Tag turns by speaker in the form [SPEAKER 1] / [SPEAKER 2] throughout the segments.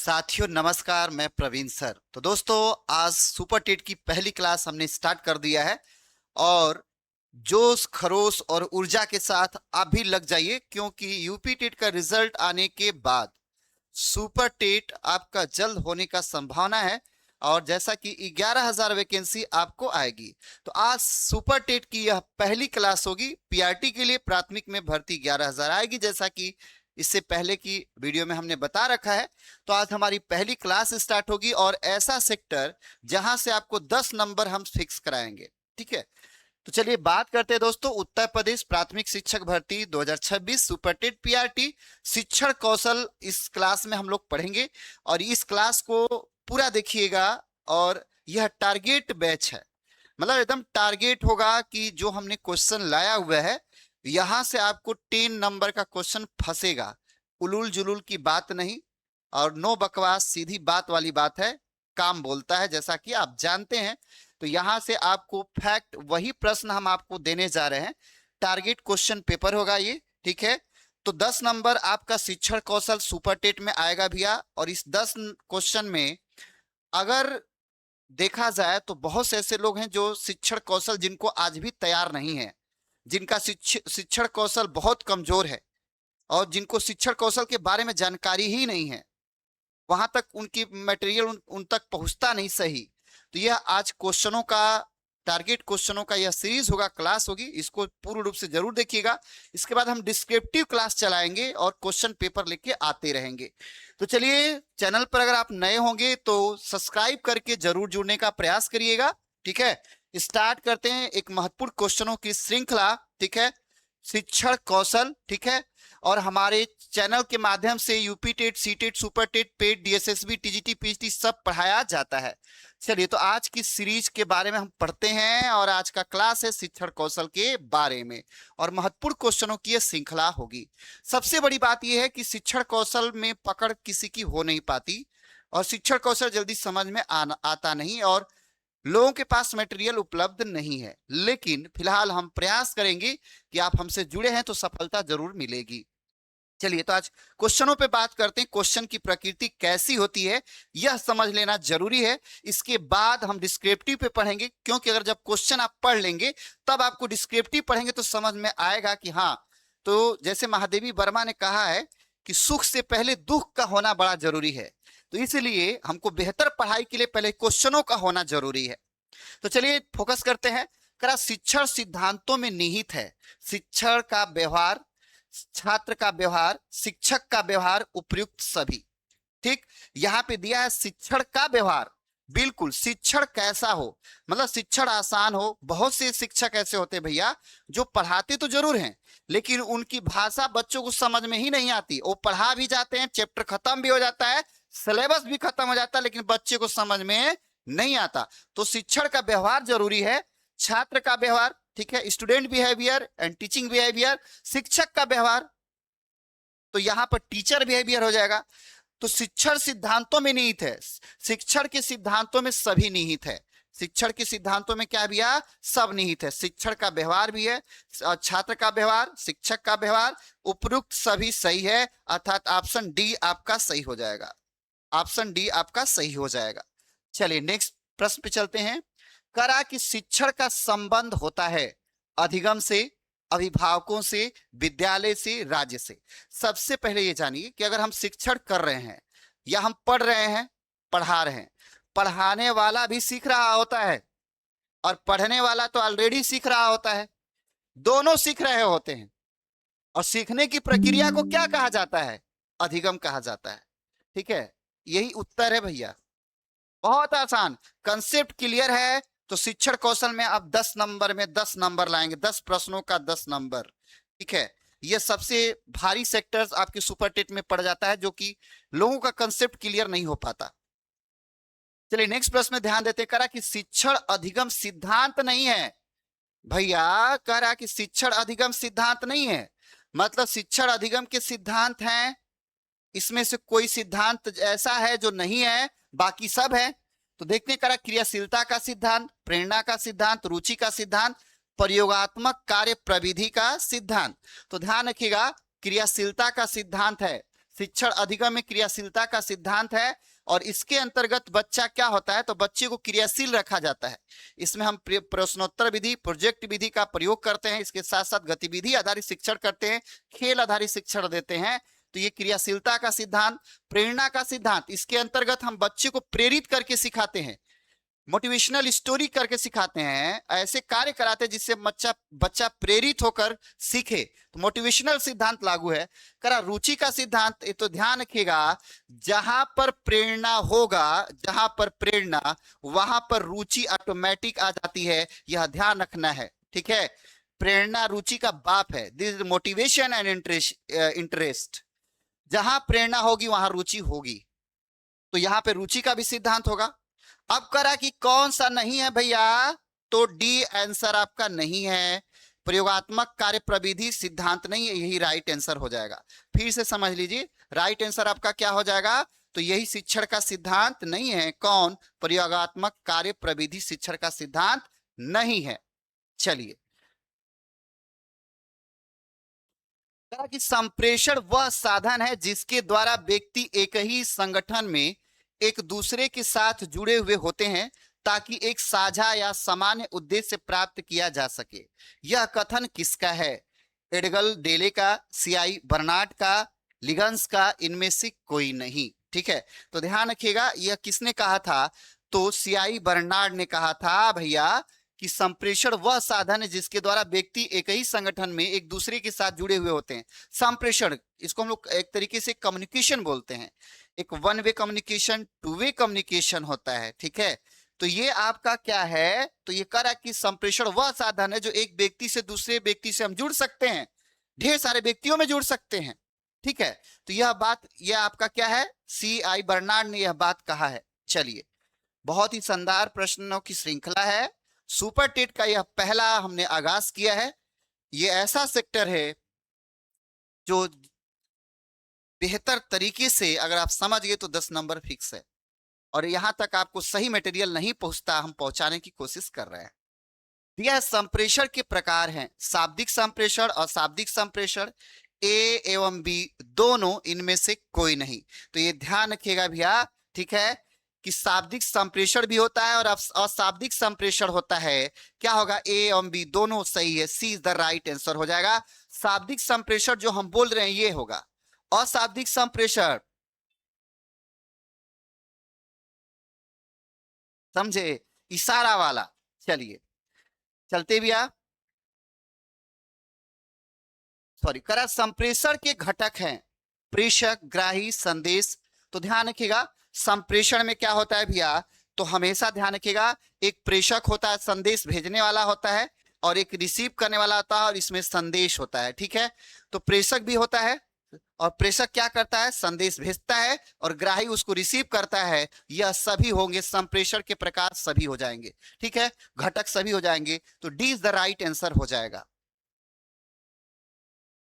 [SPEAKER 1] साथियों नमस्कार, मैं प्रवीण सर। तो दोस्तों, आज सुपर टेट की पहली क्लास हमने स्टार्ट कर दिया है और जोश खरोश और ऊर्जा के साथ आप भी लग जाइए, क्योंकि यूपी टेट का रिजल्ट आने के बाद सुपर टेट आपका जल्द होने का संभावना है। और जैसा कि 11,000 वैकेंसी आपको आएगी, तो आज सुपर टेट की यह पहली क्लास होगी। पीआरटी के लिए प्राथमिक में भर्ती 11,000 आएगी, जैसा कि इससे पहले की वीडियो में हमने बता रखा है। तो आज हमारी पहली क्लास स्टार्ट होगी और ऐसा सेक्टर जहां से आपको 10 नंबर हम फिक्स कराएंगे। ठीक है, तो चलिए बात करते हैं दोस्तों। उत्तर प्रदेश प्राथमिक शिक्षक भर्ती 2026 सुपर टेट पीआरटी शिक्षण कौशल, इस क्लास में हम लोग पढ़ेंगे और इस क्लास को पूरा देखिएगा। और यह टारगेट बैच है, मतलब एकदम टारगेट होगा कि जो हमने क्वेश्चन लाया हुआ है यहां से आपको 10 नंबर का क्वेश्चन फंसेगा। उलूल जुलूल की बात नहीं और नो बकवास, सीधी बात वाली बात है। काम बोलता है, जैसा कि आप जानते हैं। तो यहां से आपको फैक्ट वही प्रश्न हम आपको देने जा रहे हैं। टारगेट क्वेश्चन पेपर होगा ये। ठीक है, तो 10 नंबर आपका शिक्षण कौशल सुपर टेट में आएगा भैया। और इस 10 क्वेश्चन में अगर देखा जाए तो बहुत से ऐसे लोग हैं जो शिक्षण कौशल जिनको आज भी तैयार नहीं है, जिनका शिक्षण कौशल बहुत कमजोर है और जिनको शिक्षण कौशल के बारे में जानकारी ही नहीं है, वहां तक उनकी मटेरियल उन तक पहुंचता नहीं सही। तो यह आज क्वेश्चनों का, टारगेट क्वेश्चनों का यह सीरीज होगा, क्लास होगी। इसको पूर्ण रूप से जरूर देखिएगा। इसके बाद हम डिस्क्रिप्टिव क्लास चलाएंगे और क्वेश्चन पेपर लेके आते रहेंगे। तो चलिए, चैनल पर अगर आप नए होंगे तो सब्सक्राइब करके जरूर जुड़ने का प्रयास करिएगा। ठीक है, स्टार्ट करते हैं एक महत्वपूर्ण क्वेश्चनों की श्रृंखला। ठीक है, शिक्षण कौशल। ठीक है, और हमारे चैनल के माध्यम से UP TET, C TET, super TET, PET, DSSB, TGT, PGT सब पढ़ाया जाता है। चलिए, तो आज की सीरीज के बारे में हम पढ़ते हैं और आज का क्लास है शिक्षण कौशल के बारे में और महत्वपूर्ण क्वेश्चनों की यह श्रृंखला होगी। सबसे बड़ी बात यह है कि शिक्षण कौशल में पकड़ किसी की हो नहीं पाती और शिक्षण कौशल जल्दी समझ में आता नहीं और लोगों के पास मटेरियल उपलब्ध नहीं है। लेकिन फिलहाल हम प्रयास करेंगे कि आप हमसे जुड़े हैं तो सफलता जरूर मिलेगी। चलिए, तो आज क्वेश्चनों पे बात करते हैं। क्वेश्चन की प्रकृति कैसी होती है यह समझ लेना जरूरी है। इसके बाद हम डिस्क्रिप्टिव पे पढ़ेंगे, क्योंकि अगर जब क्वेश्चन आप पढ़ लेंगे तब आपको डिस्क्रिप्टिव पढ़ेंगे तो समझ में आएगा कि हाँ। तो जैसे महादेवी वर्मा ने कहा है कि सुख से पहले दुख का होना बड़ा जरूरी है, तो इसलिए हमको बेहतर पढ़ाई के लिए पहले क्वेश्चनों का होना जरूरी है। तो चलिए फोकस करते हैं। करा शिक्षण सिद्धांतों में निहित है। शिक्षण का व्यवहार, छात्र का व्यवहार, शिक्षक का व्यवहार, उपयुक्त सभी। ठीक, यहां पे दिया है शिक्षण का व्यवहार। बिल्कुल, शिक्षण कैसा हो, मतलब शिक्षण आसान हो। बहुत से शिक्षक ऐसे होते हैं भैया जो पढ़ाते तो जरूर हैं, लेकिन उनकी भाषा बच्चों को समझ में ही नहीं आती। वो पढ़ा भी जाते हैं, चैप्टर खत्म भी हो जाता है, सिलेबस भी खत्म हो जाता है, लेकिन बच्चे को समझ में नहीं आता। तो शिक्षण का व्यवहार जरूरी है, छात्र का व्यवहार। ठीक है, student behaviour and teaching behaviour, शिक्षक का व्यवहार, तो यहां पर टीचर बिहेवियर हो जाएगा। तो शिक्षण सिद्धांतों में निहित है। शिक्षण के सिद्धांतों में सभी निहित है। शिक्षण के सिद्धांतों में क्या भैया, सब निहित है। शिक्षण का व्यवहार भी है, छात्र का व्यवहार, शिक्षक का व्यवहार, उपयुक्त सभी सही है, अर्थात ऑप्शन डी आपका सही हो जाएगा। ऑप्शन डी आपका सही हो जाएगा। चलिए नेक्स्ट प्रश्न पे चलते हैं। करा कि शिक्षण का संबंध होता है अधिगम से, अभिभावकों से, विद्यालय से, राज्य से। सबसे पहले ये जानिए कि अगर हम शिक्षण कर रहे हैं या हम पढ़ रहे हैं, पढ़ा रहे हैं, पढ़ाने वाला भी सीख रहा होता है और पढ़ने वाला तो ऑलरेडी सीख रहा होता है। दोनों सीख रहे होते हैं और सीखने की प्रक्रिया को क्या कहा जाता है, अधिगम कहा जाता है। ठीक है, यही उत्तर है भैया। बहुत आसान, कंसेप्ट क्लियर है तो शिक्षण कौशल में आप 10 नंबर में 10 नंबर लाएंगे, 10 प्रश्नों का 10 नंबर। ठीक है, ये सबसे भारी सेक्टर्स आपके सुपर टेट में पड़ जाता है, जो कि लोगों का कंसेप्ट क्लियर नहीं हो पाता। चलिए नेक्स्ट प्रश्न में ध्यान देते। करा कि शिक्षण अधिगम सिद्धांत नहीं है। भैया कह रहा कि शिक्षण अधिगम सिद्धांत नहीं है, मतलब शिक्षण अधिगम के सिद्धांत हैं, इसमें से कोई सिद्धांत ऐसा है जो नहीं है, बाकी सब है। तो देखते करा क्रियाशीलता का सिद्धांत, प्रेरणा का सिद्धांत, रुचि का सिद्धांत, प्रयोगात्मक कार्य प्रविधि का सिद्धांत। तो ध्यान रखिएगा, क्रियाशीलता का सिद्धांत है, शिक्षण अधिगम में क्रियाशीलता का सिद्धांत है और इसके अंतर्गत बच्चा क्या होता है, तो बच्चे को क्रियाशील रखा जाता है। इसमें हम प्रश्नोत्तर विधि, प्रोजेक्ट विधि का प्रयोग करते हैं, इसके साथ साथ गतिविधि आधारित शिक्षण करते हैं, खेल आधारित शिक्षण देते हैं। तो ये क्रियाशीलता का सिद्धांत, प्रेरणा का सिद्धांत, इसके अंतर्गत हम बच्चे को प्रेरित करके सिखाते हैं, मोटिवेशनल स्टोरी करके सिखाते हैं, ऐसे कार्य कराते हैं जिससे बच्चा प्रेरित होकर सीखे। तो मोटिवेशनल सिद्धांत लागू है। करा रुचि का सिद्धांत, ये तो ध्यान रखिएगा, जहां पर प्रेरणा होगा, जहां पर प्रेरणा, वहां पर रुचि ऑटोमेटिक आ जाती है, यह ध्यान रखना है। ठीक है, प्रेरणा रुचि का बाप है। This is motivation and interest. जहां प्रेरणा होगी वहां रुचि होगी, तो यहां पे रुचि का भी सिद्धांत होगा। अब करा कि कौन सा नहीं है भैया, तो डी आंसर आपका नहीं है, प्रयोगात्मक कार्य प्रविधि सिद्धांत नहीं है, यही राइट आंसर हो जाएगा। फिर से समझ लीजिए, राइट आंसर आपका क्या हो जाएगा, तो यही शिक्षण का सिद्धांत नहीं है। कौन? प्रयोगात्मक कार्य प्रविधि शिक्षण का सिद्धांत नहीं है। चलिए, कि संप्रेषण वह साधन है जिसके द्वारा व्यक्ति एक ही संगठन में एक दूसरे के साथ जुड़े हुए होते हैं ताकि एक साझा या सामान्य उद्देश्य प्राप्त किया जा सके। यह कथन किसका है? एडगल डेले का, सीआई बर्नार्ड का, लिगन्स का, इनमें से कोई नहीं। ठीक है, तो ध्यान रखिएगा, यह किसने कहा था, तो सीआई बर्नार्ड ने कहा था भैया कि संप्रेषण वह साधन है जिसके द्वारा व्यक्ति एक ही संगठन में एक दूसरे के साथ जुड़े हुए होते हैं। संप्रेषण, इसको हम लोग एक तरीके से कम्युनिकेशन बोलते हैं। एक one way communication, two way communication होता है। ठीक है, तो ये आपका क्या है, तो ये कह रहा है कि संप्रेषण वह साधन है जो एक व्यक्ति से दूसरे व्यक्ति से हम जुड़ सकते हैं, ढेर सारे व्यक्तियों में जुड़ सकते हैं। ठीक है, तो यह बात, यह आपका क्या है, सीआई बर्नार्ड ने यह बात कहा है। चलिए, बहुत ही शानदार प्रश्नों की श्रृंखला है। सुपर टेट का यह पहला हमने आगाज किया है। यह ऐसा सेक्टर है जो बेहतर तरीके से अगर आप समझ गए तो 10 नंबर फिक्स है, और यहां तक आपको सही मटेरियल नहीं पहुंचता, हम पहुंचाने की कोशिश कर रहे हैं। यह संप्रेषण के प्रकार हैं, शाब्दिक संप्रेषण और अशाब्दिक संप्रेषण, ए एवं बी दोनों, इनमें से कोई नहीं। तो ये ध्यान रखिएगा भैया। ठीक है, कि शाब्दिक संप्रेषण भी होता है और अशाब्दिक संप्रेषण होता है। क्या होगा, ए एवं बी दोनों सही है, सी इज द राइट आंसर हो जाएगा। शाब्दिक संप्रेषण जो हम बोल रहे हैं ये होगा। अशाब्दिक संप्रेषण, समझे, इशारा वाला। चलिए चलते भैया, सॉरी, करा संप्रेषण के घटक हैं प्रेषक, ग्राही, संदेश। तो ध्यान रखिएगा, संप्रेषण में क्या होता है भैया, तो हमेशा ध्यान रखिएगा, एक प्रेषक होता है, संदेश भेजने वाला होता है, और एक रिसीव करने वाला होता है, और इसमें संदेश होता है। ठीक है, तो प्रेषक भी होता है, और प्रेषक क्या करता है, संदेश भेजता है, और ग्राही उसको रिसीव करता है। यह सभी होंगे, संप्रेषण के प्रकार सभी हो जाएंगे। ठीक है, घटक सभी हो जाएंगे, तो D is the right answer हो जाएगा।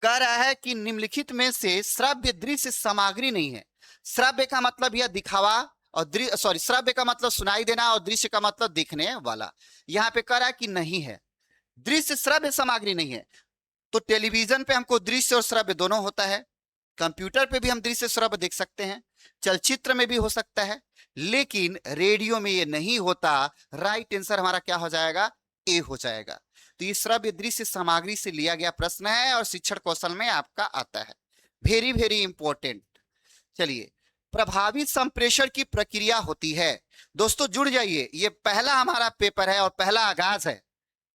[SPEAKER 1] कह रहा है कि निम्नलिखित में से श्रव्य दृश्य सामग्री नहीं है। श्रव्य का मतलब यह दिखावा, और श्रव्य का मतलब सुनाई देना, और दृश्य का मतलब दिखने वाला। यहां पे कह रहा है कि नहीं है, दृश्य श्रव्य सामग्री नहीं है। तो टेलीविजन पे हमको दृश्य और श्रव्य दोनों होता है, कंप्यूटर पे भी हम दृश्य श्रव्य देख सकते हैं, चलचित्र में भी हो सकता है, लेकिन रेडियो में ये नहीं होता। राइट आंसर हमारा क्या हो जाएगा, ए हो जाएगा। तो ये श्रव्य दृश्य सामग्री से लिया गया प्रश्न है और शिक्षण कौशल में आपका आता है, वेरी वेरी इंपॉर्टेंट। चलिए, प्रभावी संप्रेषण की प्रक्रिया होती है। दोस्तों जुड़ जाइए, ये पहला हमारा पेपर है और पहला आगाज है,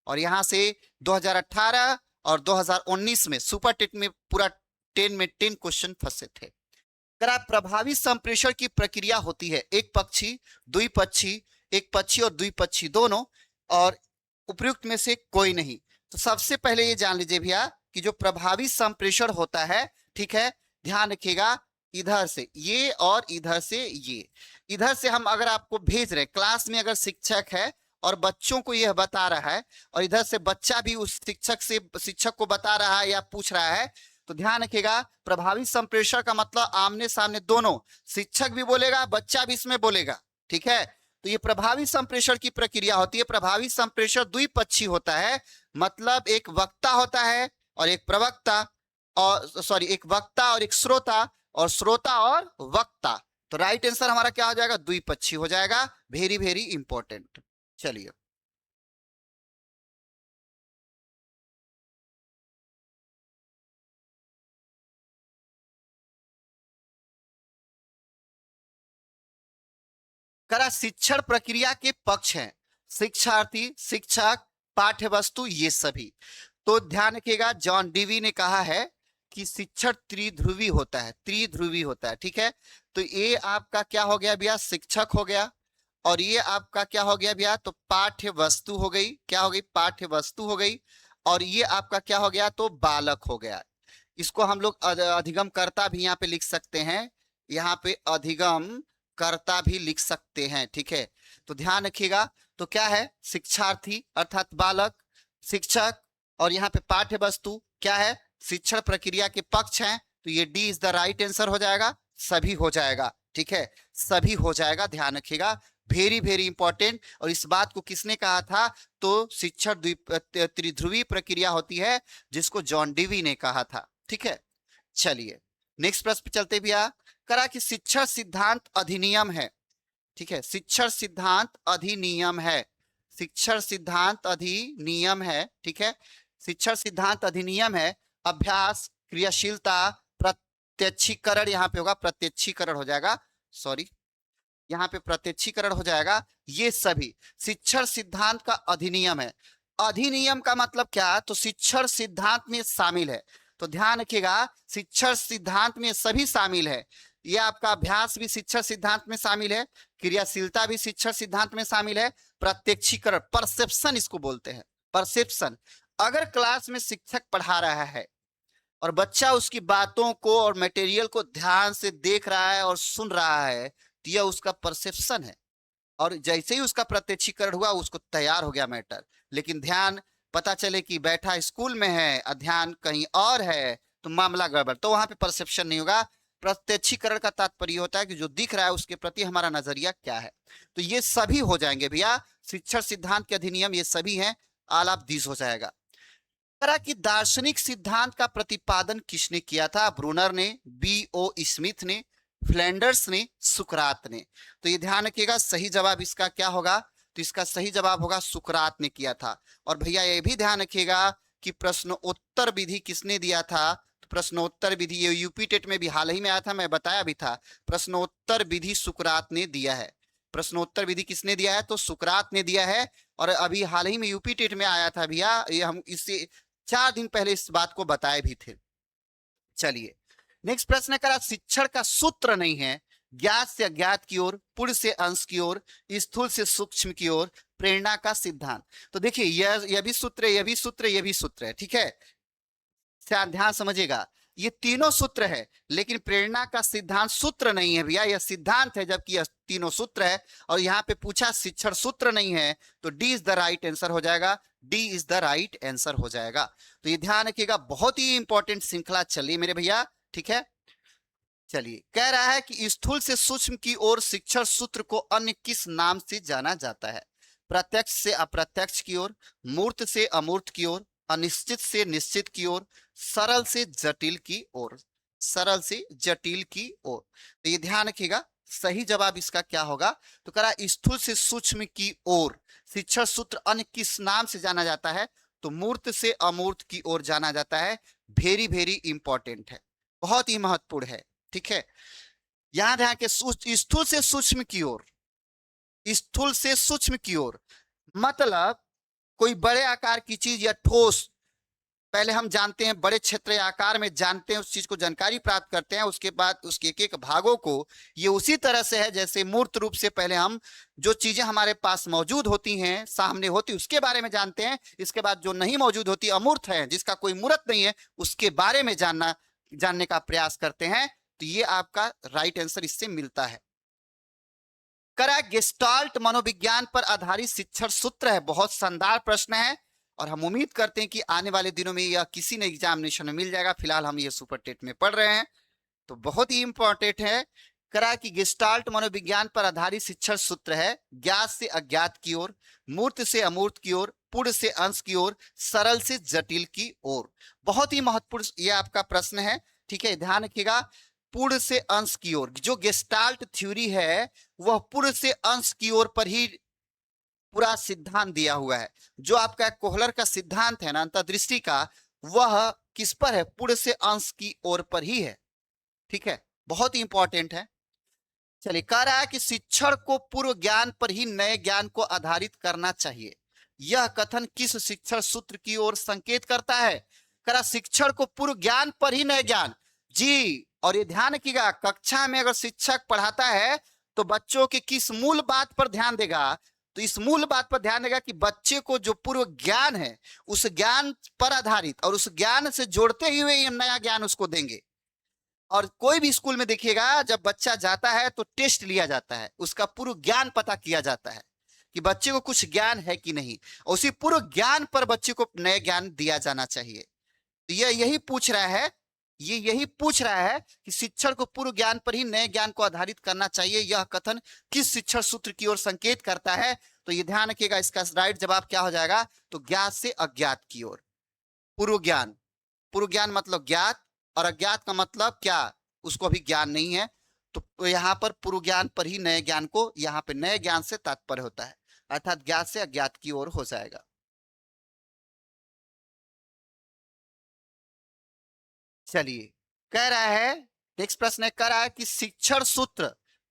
[SPEAKER 1] और यहां से 2018 और 2019 में सुपर टेट में पूरा 10 में 10 क्वेश्चन फंसे थे। अगर प्रभावी संप्रेषण की प्रक्रिया होती है, एक पक्षी, द्विपक्षी, एक पक्षी और द्विपक्षी दोनों, और उपयुक्त में से कोई नहीं। तो सबसे पहले ये जान लीजिए भैया कि जो प्रभावी संप्रेषण होता है, ठीक है, ध्यान रखिएगा, इधर से ये और इधर से ये, इधर से हम अगर आपको भेज रहे क्लास में, अगर शिक्षक है और बच्चों को यह बता रहा है, और इधर से बच्चा भी उस शिक्षक को बता रहा है या पूछ रहा है, तो ध्यान रखिएगा, प्रभावी संप्रेषण का मतलब आमने सामने दोनों, शिक्षक भी बोलेगा, बच्चा भी इसमें बोलेगा। ठीक है, तो ये प्रभावी संप्रेषण की प्रक्रिया होती है। प्रभावी संप्रेषण द्विपक्षी होता है, मतलब एक वक्ता होता है और एक प्रवक्ता, और एक वक्ता और एक श्रोता, और श्रोता और वक्ता। तो राइट आंसर हमारा क्या हो जाएगा, द्विपक्षी हो जाएगा। Very very important. चलिए, करा शिक्षण प्रक्रिया के पक्ष हैं शिक्षार्थी, शिक्षक, पाठ्य वस्तु, ये सभी। तो ध्यान रखिएगा, जॉन डीवी ने कहा है कि शिक्षण त्रिध्रुवी होता है, त्रिध्रुवी होता है, ठीक है। तो ये आपका क्या हो गया भैया, शिक्षक हो गया, और ये आपका क्या हो गया भैया, तो पाठ्य वस्तु हो गई, क्या हो गई, पाठ्य वस्तु हो गई, और ये आपका क्या हो गया, तो बालक हो गया। इसको हम लोग अधिगम कर्ता भी यहाँ पे लिख सकते हैं, यहाँ पे अधिगम कर्ता भी लिख सकते हैं, ठीक है। तो ध्यान रखिएगा, तो क्या है, शिक्षार्थी अर्थात बालक, शिक्षक, और यहाँ पे पाठ्य वस्तु क्या है, शिक्षण प्रक्रिया के पक्ष हैं। तो ये D is the right answer हो जाएगा, सभी हो जाएगा, ठीक है, सभी हो जाएगा, ध्यान रखिएगा। Very very important. और इस बात को किसने कहा था, तो शिक्षण त्रिध्रुवी प्रक्रिया होती है, जिसको जॉन डीवी ने कहा था, ठीक है। चलिए नेक्स्ट प्रश्न पे चलते भैया। करा कि शिक्षण सिद्धांत अधिनियम है, ठीक है, शिक्षण सिद्धांत अधिनियम है, शिक्षण सिद्धांत अधिनियम है, ठीक है। शिक्षण सिद्धांत अधिनियम है, अभ्यास, क्रियाशीलता, प्रत्यक्षीकरण, यहाँ पे होगा प्रत्यक्षीकरण हो जाएगा, सॉरी, यहाँ पे प्रत्यक्षीकरण हो जाएगा, ये सभी शिक्षण सिद्धांत का अधिनियम है। अधिनियम का मतलब क्या, तो शिक्षण सिद्धांत में शामिल है। तो ध्यान रखिएगा, शिक्षण सिद्धांत में सभी शामिल है। ये आपका अभ्यास भी शिक्षण सिद्धांत में शामिल है, क्रियाशीलता भी शिक्षण सिद्धांत में शामिल है, प्रत्यक्षीकरण, परसेप्शन इसको बोलते हैं, परसेप्शन। अगर क्लास में शिक्षक पढ़ा रहा है और बच्चा उसकी बातों को और मटेरियल को ध्यान से देख रहा है और सुन रहा है, तो यह उसका परसेप्शन है। और जैसे ही उसका प्रत्यक्षीकरण हुआ, उसको तैयार हो गया मैटर। लेकिन ध्यान पता चले कि बैठा स्कूल में है, ध्यान कहीं और है, तो मामला गड़बड़, तो वहां पे परसेप्शन नहीं होगा। प्रत्यक्षीकरण का तात्पर्य होता है कि जो दिख रहा है उसके प्रति हमारा नजरिया क्या है। तो ये सभी हो जाएंगे भैया, शिक्षण सिद्धांत के अधिनियम ये सभी हैं, ऑल ऑफ दिस हो जाएगा। तरह की दार्शनिक सिद्धांत का प्रतिपादन किसने किया था, ब्रूनर ने, B.O. स्मिथ ने, फ्लैंडर्स ने, सुकरात ने। तो ये ध्यान रखिएगा, सही जवाब इसका क्या होगा, तो इसका सही जवाब होगा सुकरात ने किया था। और भैया ये भी ध्यान रखिएगा कि प्रश्नोत्तर विधि किसने दिया था, तो प्रश्नोत्तर विधि ये यूपी टेट में भी हाल ही में आया था, मैं बताया भी था, प्रश्नोत्तर विधि सुकरात ने दिया है। प्रश्नोत्तर विधि किसने दिया है, तो सुकरात ने दिया है। और अभी हाल ही में यूपी टेट में आया था भैया, ये हम इससे 4 दिन पहले इस बात को बताए भी थे। चलिए नेक्स्ट प्रश्न करा, शिक्षण का सूत्र नहीं है, ज्ञात से अज्ञात की ओर, पूर्ण से अंश की ओर, स्थूल से सूक्ष्म की ओर, प्रेरणा का सिद्धांत। तो देखिए यह भी सूत्र है, यह भी सूत्र है, यह भी सूत्र है, ठीक है, ध्यान समझिएगा, ये तीनों सूत्र है, लेकिन प्रेरणा का सिद्धांत सूत्र नहीं है भैया, यह सिद्धांत है, जबकि यह तीनों सूत्र है। और यहाँ पे पूछा शिक्षण सूत्र नहीं है, तो D is the right answer हो जाएगा, D is the right answer हो जाएगा। तो ये ध्यान रखिएगा, बहुत ही इंपॉर्टेंट श्रृंखला चलिए मेरे भैया, ठीक है। चलिए, कह रहा है कि स्थूल से सूक्ष्म की ओर शिक्षण सूत्र को अन्य किस नाम से जाना जाता है, प्रत्यक्ष से अप्रत्यक्ष की ओर, मूर्त से अमूर्त की ओर, अनिश्चित से निश्चित की ओर, सरल से जटिल की ओर, सरल से जटिल की ओर। तो ये ध्यान रखिएगा, सही जवाब इसका क्या होगा, तो कह रहा स्थूल से सूक्ष्म की ओर शिक्षण सूत्र अन्य किस नाम से जाना जाता है, तो मूर्त से अमूर्त की ओर जाना जाता है। वेरी वेरी इंपॉर्टेंट है, बहुत ही महत्वपूर्ण है, ठीक है। यहां ध्यान के, स्थूल से सूक्ष्म की ओर, स्थूल से सूक्ष्म की ओर मतलब कोई बड़े आकार की चीज या ठोस, पहले हम जानते हैं बड़े क्षेत्र या आकार में जानते हैं, उस चीज को जानकारी प्राप्त करते हैं, उसके बाद उसके एक एक भागों को, ये उसी तरह से है जैसे मूर्त रूप से पहले हम जो चीजें हमारे पास मौजूद होती हैं, सामने होती, उसके बारे में जानते हैं, इसके बाद जो नहीं मौजूद होती, अमूर्त है, जिसका कोई मूर्त नहीं है, उसके बारे में जानने का प्रयास करते हैं। तो ये आपका राइट आंसर इससे मिलता है। करा गेस्टाल्ट मनोविज्ञान पर आधारित शिक्षण सूत्र है, बहुत शानदार प्रश्न है, और हम उम्मीद करते हैं कि आने वाले दिनों में यह किसी न एग्जामिनेशन में मिल जाएगा। फिलहाल हम ये सुपर टेट में पढ़ रहे हैं, तो बहुत ही इंपॉर्टेंट है। करा कि गेस्टाल्ट मनोविज्ञान पर आधारित शिक्षण सूत्र है, ज्ञात से अज्ञात की ओर, मूर्त से अमूर्त की ओर, पूर्ण से अंश की ओर, सरल से जटिल की ओर। बहुत ही महत्वपूर्ण ये आपका प्रश्न है, ठीक है, ध्यान रखिएगा। पूर्ण से अंश की ओर। जो गेस्टाल्ट थ्योरी है वह पूर्ण से अंश की ओर पर ही पूरा सिद्धांत दिया हुआ है। जो आपका कोहलर का सिद्धांत है ना अंतर्दृष्टि का, वह किस पर है? पूर्ण से अंश की ओर पर ही है। ठीक है, बहुत ही इंपॉर्टेंट है। चलिए, कह रहा है कि शिक्षण को पूर्व ज्ञान पर ही नए ज्ञान को आधारित करना चाहिए। यह कथन किस शिक्षण सूत्र की ओर संकेत करता है? कह रहा शिक्षण को पूर्व ज्ञान पर ही नए ज्ञान। जी, और ये ध्यान रखिएगा, कक्षा में अगर शिक्षक पढ़ाता है तो बच्चों के किस मूल बात पर ध्यान देगा? तो इस मूल बात पर ध्यान देगा कि बच्चे को जो पूर्व ज्ञान है उस ज्ञान पर आधारित और उस ज्ञान से जोड़ते हुए ये नया ज्ञान उसको देंगे। और कोई भी स्कूल में देखिएगा, जब बच्चा जाता है तो टेस्ट लिया जाता है, उसका पूर्व ज्ञान पता किया जाता है कि बच्चे को कुछ ज्ञान है कि नहीं। उसी पूर्व ज्ञान पर बच्चे को नए ज्ञान दिया जाना चाहिए। तो ये यही पूछ रहा है, ये यही पूछ रहा है कि शिक्षण को पूर्व ज्ञान पर ही नए ज्ञान को आधारित करना चाहिए। यह कथन किस शिक्षण सूत्र की ओर संकेत करता है? तो ये ध्यान रखिएगा, इसका राइट जवाब क्या हो जाएगा? तो ज्ञात से अज्ञात की ओर। पूर्व ज्ञान, पूर्व ज्ञान मतलब ज्ञात, और अज्ञात का मतलब क्या? उसको अभी ज्ञान नहीं है। तो यहां पर पूर्व ज्ञान पर ही नए ज्ञान को, यहां पे नए ज्ञान से तात्पर्य होता है, अर्थात ज्ञात से अज्ञात की ओर हो जाएगा। चलिए, कह रहा है, नेक्स्ट प्रश्न है, कह रहा है कि शिक्षण सूत्र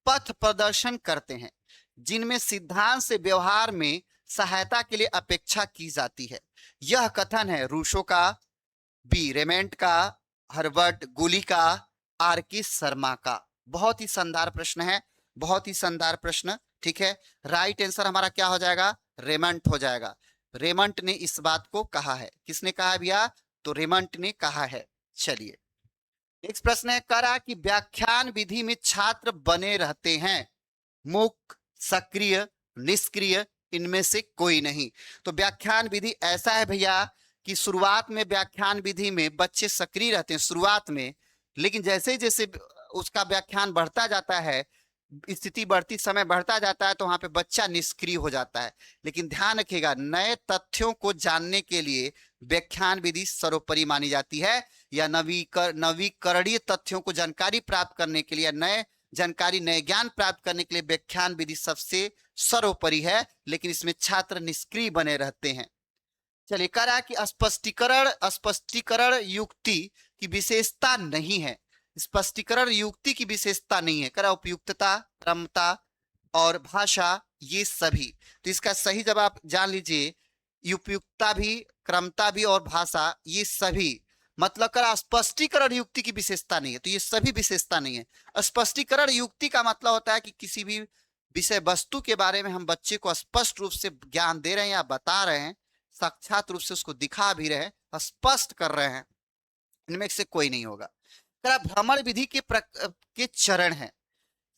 [SPEAKER 1] पथ प्रदर्शन करते हैं जिनमें सिद्धांत से व्यवहार में सहायता के लिए अपेक्षा की जाती है। यह कथन है रूसो का, बी रेमेंट का, हर्बर्ट गुली का, आर के शर्मा का। बहुत ही शानदार प्रश्न है, बहुत ही शानदार प्रश्न। ठीक है, राइट आंसर हमारा क्या हो जाएगा? रेमंट हो जाएगा। रेमंट ने इस बात को कहा है। किसने कहा है भैया? तो रेमंट ने कहा है। चलिए, नेक्स्ट प्रश्न है, करा कि व्याख्यान विधि में छात्र बने रहते हैं, मुक्त, सक्रिय, निष्क्रिय, इनमें से कोई नहीं। तो व्याख्यान विधि ऐसा है भैया कि शुरुआत में व्याख्यान विधि में बच्चे सक्रिय रहते हैं शुरुआत में, लेकिन जैसे जैसे उसका व्याख्यान बढ़ता जाता है, स्थिति बढ़ती समय बढ़ता जाता है, तो वहां पे बच्चा निष्क्रिय हो जाता है। लेकिन ध्यान रखिएगा, नए तथ्यों को जानने के लिए व्याख्यान विधि सर्वोपरि मानी जाती है, या नवीकरणीय तथ्यों को जानकारी प्राप्त करने के लिए, नए जानकारी, नए ज्ञान प्राप्त करने के लिए व्याख्यान विधि सबसे सर्वोपरि है, लेकिन इसमें छात्र निष्क्रिय बने रहते हैं। चलिए, कह रहा है कि स्पष्टीकरण युक्ति की विशेषता नहीं है। स्पष्टीकरण युक्ति की विशेषता नहीं है। कह रहा उपयुक्तता, क्रमता और भाषा, ये सभी। तो इसका सही जवाब जान लीजिए, उपयुक्तता भी, क्रमता भी और भाषा, ये सभी। मतलब करा स्पष्टीकरण युक्ति की विशेषता नहीं है, तो ये सभी विशेषता नहीं है। स्पष्टीकरण युक्ति का मतलब होता है कि किसी भी विषय वस्तु के बारे में हम बच्चे को स्पष्ट रूप से ज्ञान दे रहे हैं या बता रहे हैं, साक्षात रूप से उसको दिखा भी रहे हैं, स्पष्ट कर रहे हैं, इनमें से कोई नहीं होगा। भ्रमण विधि के चरण है,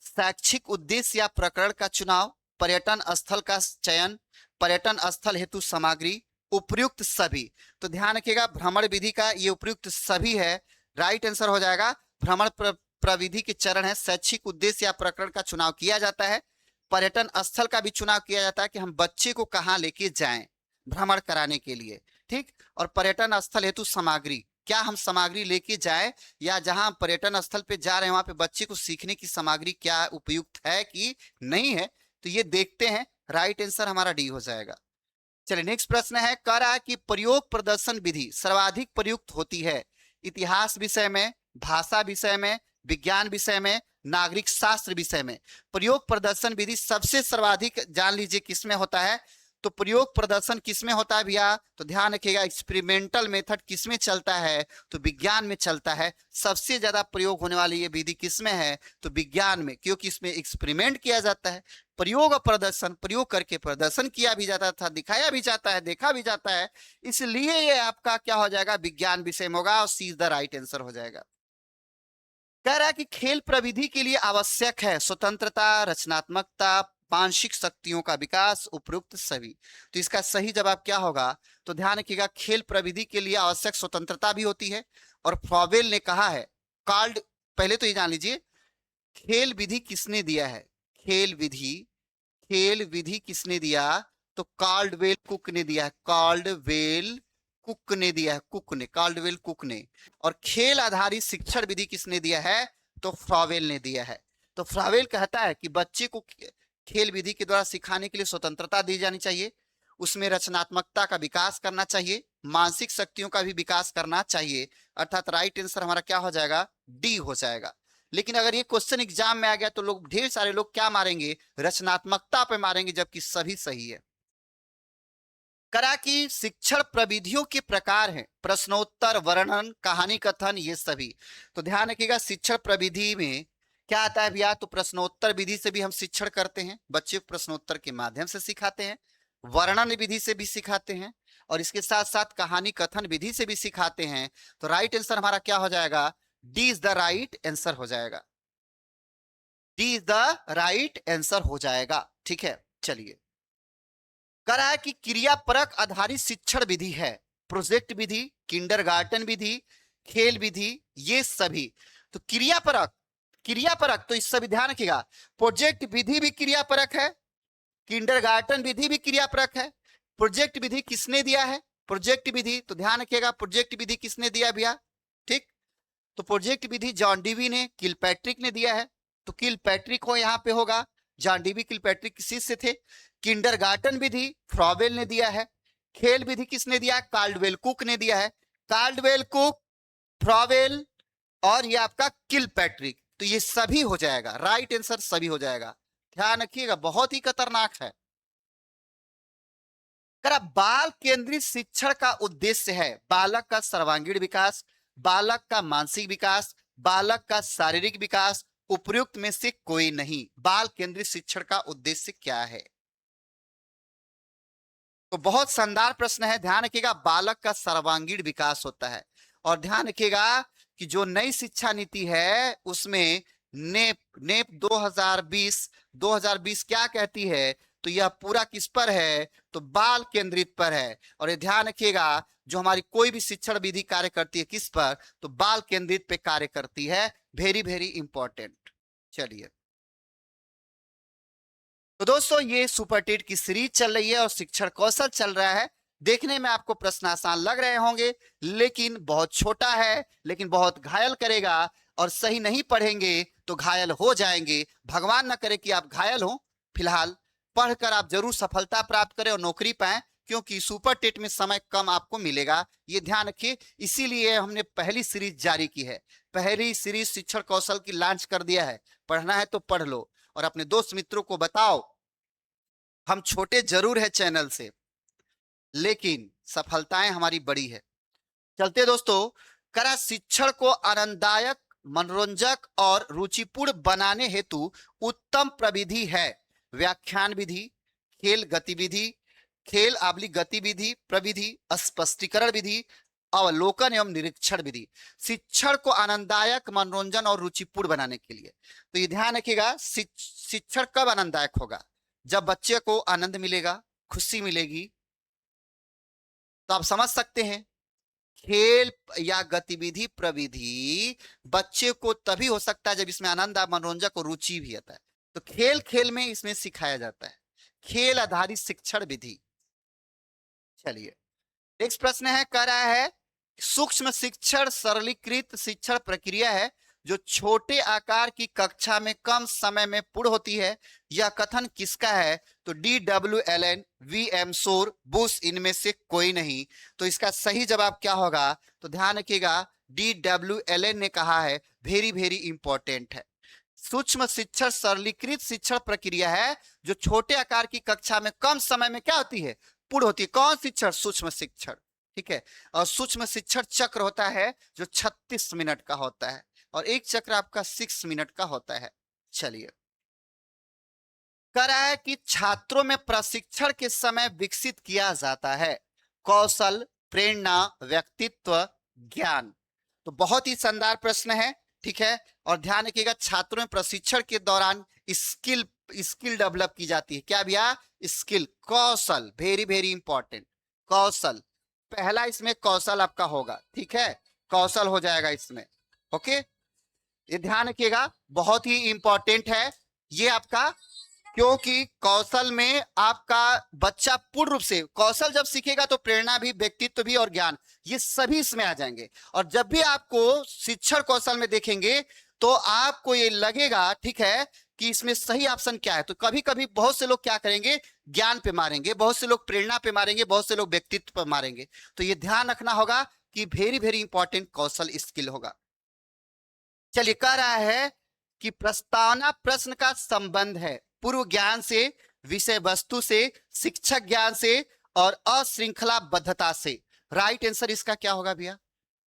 [SPEAKER 1] शैक्षिक उद्देश्य या प्रकरण का चुनाव, पर्यटन स्थल का चयन, पर्यटन स्थल हेतु सामग्री, उपयुक्त सभी। तो ध्यान रखिएगा, भ्रमण विधि का ये उपयुक्त सभी है, राइट आंसर हो जाएगा। भ्रमण प्रविधि के चरण है, शैक्षिक उद्देश्य या प्रकरण का चुनाव किया जाता है, पर्यटन स्थल का भी चुनाव किया जाता है कि हम बच्चे को कहाँ लेके जाएं भ्रमण कराने के लिए, ठीक। और पर्यटन स्थल हेतु सामग्री, क्या हम सामग्री लेके जाएं, या जहां पर्यटन स्थल पे जा रहे हैं वहां पे बच्चे को सीखने की सामग्री क्या उपयुक्त है कि नहीं है, तो ये देखते हैं। राइट आंसर हमारा डी हो जाएगा। चलिए, नेक्स्ट प्रश्न है, कह रहा है कि प्रयोग प्रदर्शन विधि सर्वाधिक प्रयुक्त होती है इतिहास विषय में, भाषा विषय में, विज्ञान विषय में, नागरिक शास्त्र विषय में। प्रयोग प्रदर्शन विधि सबसे सर्वाधिक जान लीजिए किसमें होता है। तो प्रयोग प्रदर्शन किसमें होता है भैया? तो ध्यान रखिएगा, एक्सपेरिमेंटल मेथड किसमें चलता है? तो विज्ञान में चलता है। सबसे ज्यादा प्रयोग होने वाली ये विधि किसमें है? तो विज्ञान में, क्योंकि इसमें एक्सपेरिमेंट किया जाता है। प्रयोग और प्रदर्शन, प्रयोग करके प्रदर्शन किया भी जाता था, दिखाया भी जाता है, देखा भी जाता है, इसलिए ये आपका क्या हो जाएगा? विज्ञान विषय में होगा, और सी इज द राइट आंसर हो जाएगा। कह रहा है कि खेल प्रविधि के लिए आवश्यक है स्वतंत्रता, रचनात्मकता, मानसिक शक्तियों का विकास, उपयुक्त सभी। तो इसका सही जवाब क्या होगा? तो ध्यान रखिएगा, खेल प्रविधि के लिए आवश्यक स्वतंत्रता भी होती है, और फ्रॉबेल ने कहा है, कार्ड, पहले तो ये जान लीजिए, खेल विधि किसने दिया है? खेल विधि, खेल विधि किसने दिया? तो कार्लवेल कुक ने दिया है, कार्लवेल कुक ने दिया है, कुक ने, कार्लवेल कुक ने। और खेल आधारित शिक्षण विधि किसने दिया है? तो फ्रॉवेल ने दिया है। तो फ्रॉवेल कहता है कि बच्चे को खेल विधि के द्वारा सिखाने के लिए स्वतंत्रता दी जानी चाहिए, उसमें रचनात्मकता का विकास करना चाहिए, मानसिक शक्तियों का भी विकास करना चाहिए। अर्थात राइट आंसर हमारा क्या हो जाएगा, डी हो जाएगा। लेकिन अगर ये क्वेश्चन एग्जाम में आ गया तो लोग, ढेर सारे लोग क्या मारेंगे, रचनात्मकता पे मारेंगे, जबकि सभी सही है। करा कि शिक्षण प्रविधियों के प्रकार हैं, प्रश्नोत्तर, वर्णन, कहानी कथन, ये सभी। तो ध्यान रखिएगा शिक्षण प्रविधि में क्या आता है भैया, तो प्रश्नोत्तर विधि से भी हम शिक्षण करते हैं, बच्चे को प्रश्नोत्तर के माध्यम से सिखाते हैं, वर्णन विधि से भी सिखाते हैं, और इसके साथ साथ कहानी कथन विधि से भी सिखाते हैं। तो राइट आंसर हमारा क्या हो जाएगा, D is the right answer हो जाएगा, D is the right answer हो जाएगा। ठीक है, चलिए। कह रहा है कि क्रियापरक आधारित शिक्षण विधि है, प्रोजेक्ट विधि, किंडरगार्टन विधि, खेल विधि, ये सभी। तो क्रियापरक, क्रियापरक तो इस सभी ध्यान रखिएगा, प्रोजेक्ट विधि भी क्रियापरक है, किंडरगार्टन विधि भी क्रियापरक है। प्रोजेक्ट विधि किसने दिया है, प्रोजेक्ट विधि, तो ध्यान रखिएगा प्रोजेक्ट विधि किसने दिया भैया, ठीक। तो प्रोजेक्ट विधि जॉन डीवी ने, किलपैट्रिक ने दिया है, तो किलपैट्रिक हो यहां पे होगा, जॉन डीवी किलपैट्रिक किसी से थे। किंडरगार्टन विधि फ्रॉवेल ने दिया है। खेल विधि किसने दिया, काल्डवेल कुक ने दिया है, काल्डवेल कुक, फ्रॉवेल और ये आपका किलपैट्रिक। तो ये सभी हो जाएगा, राइट आंसर सभी हो जाएगा। ध्यान रखिएगा, बहुत ही खतरनाक है। बाल केंद्रित शिक्षण का उद्देश्य है बालक का सर्वांगीण विकास, बालक का मानसिक विकास, बालक का शारीरिक विकास, उपयुक्त में से कोई नहीं। बाल केंद्रित शिक्षण का उद्देश्य क्या है, तो बहुत शानदार प्रश्न है। ध्यान रखिएगा, बालक का सर्वांगीण विकास होता है। और ध्यान रखिएगा कि जो नई शिक्षा नीति है उसमें नेप 2020 क्या कहती है, तो यह पूरा किस पर है, तो बाल केंद्रित पर है। और ये ध्यान रखिएगा, जो हमारी कोई भी शिक्षण विधि कार्य करती है किस पर, तो बाल केंद्रित पे कार्य करती है। Very very important. चलिए, तो दोस्तों ये सुपर टेट की सीरीज चल रही है और शिक्षण कौशल चल रहा है। देखने में आपको प्रश्न आसान लग रहे होंगे, लेकिन बहुत छोटा है, लेकिन बहुत घायल करेगा। और सही नहीं पढ़ेंगे तो घायल हो जाएंगे। भगवान ना करे कि आप घायल हो। फिलहाल पढ़कर आप जरूर सफलता प्राप्त करें और नौकरी पाएं, क्योंकि सुपर टेट में समय कम आपको मिलेगा, ये ध्यान रखिए। इसीलिए हमने पहली सीरीज जारी की है, पहली सीरीज शिक्षण कौशल की लॉन्च कर दिया है। पढ़ना है तो पढ़ लो और अपने दोस्त मित्रों को बताओ। हम छोटे जरूर है चैनल से, लेकिन सफलताएं हमारी बड़ी है। चलते दोस्तों, करा शिक्षण को आनंददायक, मनोरंजक और रुचिपूर्ण बनाने हेतु उत्तम प्रविधि है व्याख्यान विधि, खेल गतिविधि, खेल आबली गतिविधि प्रविधि, स्पष्टीकरण विधि, अवलोकन एवं निरीक्षण विधि। शिक्षण को आनंददायक, मनोरंजन और रुचिपूर्ण बनाने के लिए। तो ये ध्यान रखिएगा, शिक्षण कब आनंददायक होगा, जब बच्चे को आनंद मिलेगा, खुशी मिलेगी। तो आप समझ सकते हैं, खेल या गतिविधि प्रविधि बच्चे को तभी हो सकता है जब इसमें आनंद, मनोरंजक और रुचि भी आता है। तो खेल खेल में इसमें सिखाया जाता है, खेल आधारित शिक्षण विधि। चलिए, नेक्स्ट प्रश्न है, कह रहा है सूक्ष्म शिक्षण सरलीकृत शिक्षण प्रक्रिया है जो छोटे आकार की कक्षा में कम समय में पूर्ण होती है। यह कथन किसका है, तो DW एलन, VM शोर, बुश, इनमें से कोई नहीं। तो इसका सही जवाब क्या होगा, तो ध्यान रखिएगा DW एलन ने कहा है। वेरी वेरी इंपॉर्टेंट है। सूक्ष्म शिक्षण सरलीकृत शिक्षण प्रक्रिया है जो छोटे आकार की कक्षा में कम समय में क्या होती है, पूर्ण होती है। कौन शिक्षण, सूक्ष्म शिक्षण, ठीक है। और सूक्ष्म शिक्षण चक्र होता है जो 36 मिनट का होता है, और एक चक्र आपका 6 मिनट का होता है। चलिए, कह रहा है कि छात्रों में प्रशिक्षण के समय विकसित किया जाता है कौशल, प्रेरणा, व्यक्तित्व, ज्ञान। तो बहुत ही शानदार प्रश्न है, ठीक है। और ध्यान रखिएगा, छात्रों में प्रशिक्षण के दौरान स्किल डेवलप की जाती है। क्या भैया, स्किल, कौशल, वेरी वेरी इंपॉर्टेंट। कौशल, पहला इसमें कौशल आपका होगा, ठीक है, कौशल हो जाएगा इसमें। ओके, ये ध्यान रखिएगा, बहुत ही इंपॉर्टेंट है ये आपका, क्योंकि कौशल में आपका बच्चा पूर्ण रूप से कौशल जब सीखेगा तो प्रेरणा भी, व्यक्तित्व भी और ज्ञान, ये सभी इसमें आ जाएंगे। और जब भी आपको शिक्षण कौशल में देखेंगे तो आपको ये लगेगा ठीक है कि इसमें सही ऑप्शन क्या है। तो कभी कभी बहुत से लोग क्या करेंगे, ज्ञान पे मारेंगे, बहुत से लोग प्रेरणा पे मारेंगे, बहुत से लोग व्यक्तित्व पे मारेंगे। तो ये ध्यान रखना होगा कि वेरी वेरी इंपॉर्टेंट कौशल स्किल होगा। चलिए, कह रहा है कि प्रस्तावना प्रश्न का संबंध है पूर्व ज्ञान से, विषय वस्तु से, शिक्षक ज्ञान से और अश्रृंखलाबद्धता से। राइट आंसर इसका क्या होगा भैया?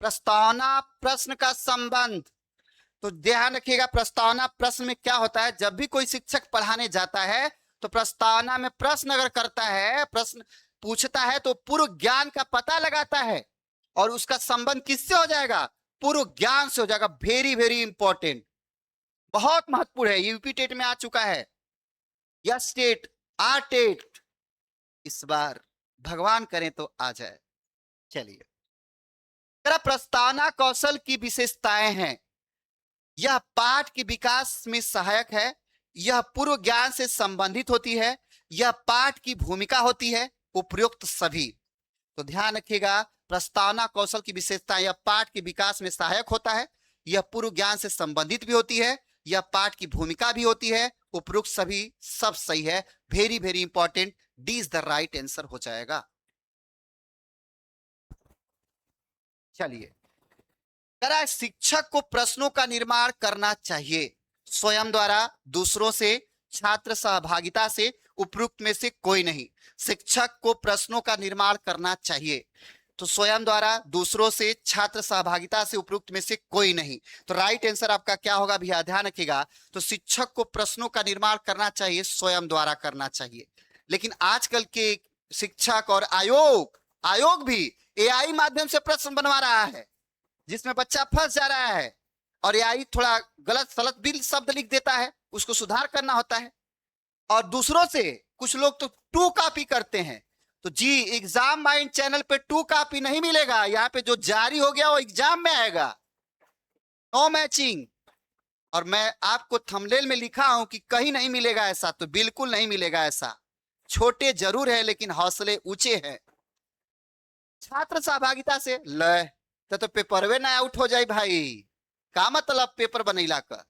[SPEAKER 1] प्रस्तावना प्रश्न का संबंध। तो ध्यान रखिएगा, प्रस्तावना प्रश्न में क्या होता है, जब भी कोई शिक्षक पढ़ाने जाता है तो प्रस्तावना में प्रश्न अगर करता है, प्रश्न पूछता है, तो पूर्व ज्ञान का पता लगाता है और उसका संबंध किससे हो जाएगा? पूर्व ज्ञान से हो जाएगा। वेरी वेरी इंपॉर्टेंट, बहुत महत्वपूर्ण है। यूपी टेट में आ चुका है, यस टेट, आ टेट, इस बार भगवान करें तो आ जाए। चलिए, प्रस्तावना कौशल की विशेषताएं हैं। यह पाठ के विकास में सहायक है, यह पूर्व ज्ञान से संबंधित होती है, यह पाठ की भूमिका होती है, उपयुक्त सभी। तो ध्यान रखिएगा, प्रस्तावना कौशल की विशेषता, यह पाठ के विकास में सहायक होता है, यह पूर्व ज्ञान से संबंधित भी होती है, यह पाठ की भूमिका भी होती है, उपयुक्त सभी, सब सही है। Very very important, D is the right answer हो जाएगा। चलिए, शिक्षक को प्रश्नों का निर्माण करना चाहिए स्वयं द्वारा, दूसरों से, छात्र सहभागिता से, उपयुक्त में से कोई नहीं। शिक्षक को प्रश्नों का निर्माण करना चाहिए, तो स्वयं द्वारा, दूसरों से, छात्र सहभागिता से, उपयुक्त में से कोई नहीं। तो राइट आंसर आपका क्या होगा भैया? ध्यान रखिएगा, तो शिक्षक को प्रश्नों का निर्माण करना चाहिए, स्वयं द्वारा करना चाहिए। लेकिन आजकल के शिक्षक और आयोग भी एआई माध्यम से प्रश्न बनवा रहा है, जिसमें बच्चा फंस जा रहा है और एआई थोड़ा गलत सलत भी शब्द लिख देता है, उसको सुधार करना होता है। और दूसरों से कुछ लोग तो टू कॉपी करते हैं। तो जी, एग्जाम माइंड चैनल पे टू कॉपी नहीं मिलेगा, यहाँ पे जो जारी हो गया वो एग्जाम में आएगा, नो मैचिंग। और मैं आपको थंबनेल में लिखा हूं कि कहीं नहीं मिलेगा ऐसा, तो बिल्कुल नहीं मिलेगा ऐसा। छोटे जरूर है लेकिन हौसले ऊंचे हैं। छात्र सहभागिता से ले तो पेपर वे ना आउट हो जाए भाई, का मतलब पेपर बनैला का।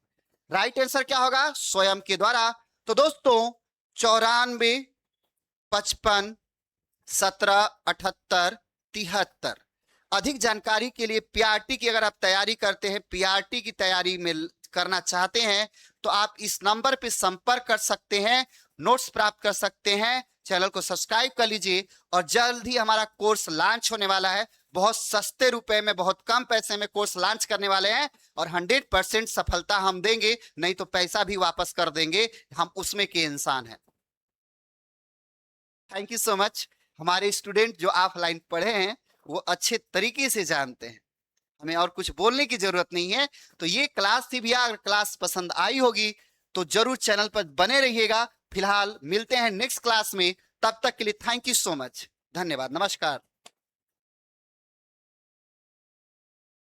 [SPEAKER 1] राइट आंसर क्या होगा? स्वयं के द्वारा। तो दोस्तों 94, 55, 17, 78, 73 अधिक जानकारी के लिए पीआरटी की अगर आप तैयारी करते हैं, पीआरटी की तैयारी में करना चाहते हैं, तो आप इस नंबर पे संपर्क कर सकते हैं, नोट्स प्राप्त कर सकते हैं। चैनल को सब्सक्राइब कर लीजिए और जल्द ही हमारा कोर्स लॉन्च होने वाला है। बहुत सस्ते रुपए में, बहुत कम पैसे में कोर्स लॉन्च करने वाले हैं और 100% सफलता हम देंगे, नहीं तो पैसा भी वापस कर देंगे, हम उसमें के इंसान हैं। Thank you so much. हमारे स्टूडेंट जो ऑफलाइन पढ़े हैं वो अच्छे तरीके से जानते हैं, हमें और कुछ बोलने की जरूरत नहीं है। तो ये क्लास थी भैया, अगर क्लास पसंद आई होगी तो जरूर चैनल पर बने रहिएगा। फिलहाल मिलते हैं नेक्स्ट क्लास में, तब तक के लिए थैंक यू सो मच, धन्यवाद, नमस्कार।